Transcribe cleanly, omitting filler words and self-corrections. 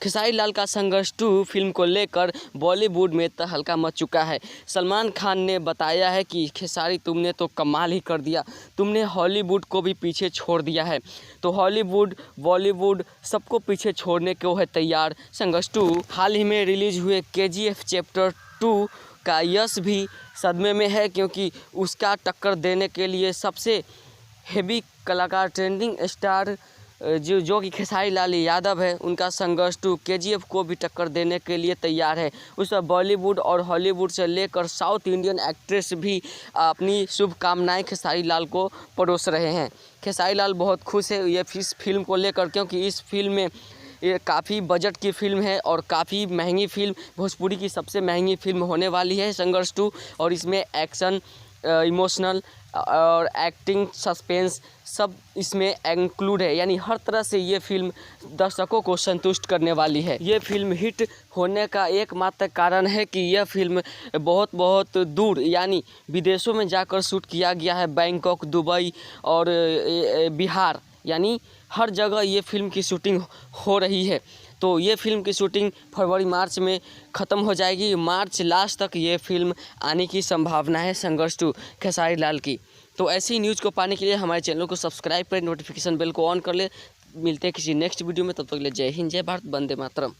खेसारी लाल का संघर्ष 2 फिल्म को लेकर बॉलीवुड में तहलका मच चुका है। सलमान खान ने बताया है कि खेसारी तुमने तो कमाल ही कर दिया, तुमने हॉलीवुड को भी पीछे छोड़ दिया है। तो हॉलीवुड बॉलीवुड सबको पीछे छोड़ने को है तैयार। संघर्ष 2 हाल ही में रिलीज हुए KGF चैप्टर 2 का यश भी सदमे में है, क्योंकि उसका टक्कर देने के लिए सबसे हेवी कलाकार ट्रेंडिंग स्टार जो कि खेसारी लाल यादव है, उनका संघर्ष 2 KGF को भी टक्कर देने के लिए तैयार है। उस पर बॉलीवुड और हॉलीवुड से लेकर साउथ इंडियन एक्ट्रेस भी अपनी शुभकामनाएं खेसारी लाल को परोस रहे हैं। खेसारी लाल बहुत खुश है ये इस फिल्म को लेकर, क्योंकि इस फिल्म में ये काफ़ी बजट की फिल्म है और काफ़ी महंगी फिल्म, भोजपुरी की सबसे महंगी फिल्म होने वाली है संघर्ष 2। और इसमें एक्शन, इमोशनल और एक्टिंग, सस्पेंस सब इसमें इंक्लूड है, यानी हर तरह से ये फिल्म दर्शकों को संतुष्ट करने वाली है। ये फिल्म हिट होने का एकमात्र कारण है कि यह फिल्म बहुत बहुत दूर यानी विदेशों में जाकर शूट किया गया है। बैंकॉक, दुबई और बिहार, यानी हर जगह ये फिल्म की शूटिंग हो रही है। तो ये फिल्म की शूटिंग फरवरी मार्च में ख़त्म हो जाएगी। मार्च लास्ट तक ये फिल्म आने की संभावना है संघर्ष 2 खेसारी लाल की। तो ऐसी न्यूज़ को पाने के लिए हमारे चैनल को सब्सक्राइब करें, नोटिफिकेशन बेल को ऑन कर ले। मिलते हैं किसी नेक्स्ट वीडियो में, तब तक के लिए जय हिंद, जय भारत, वंदे मातरम।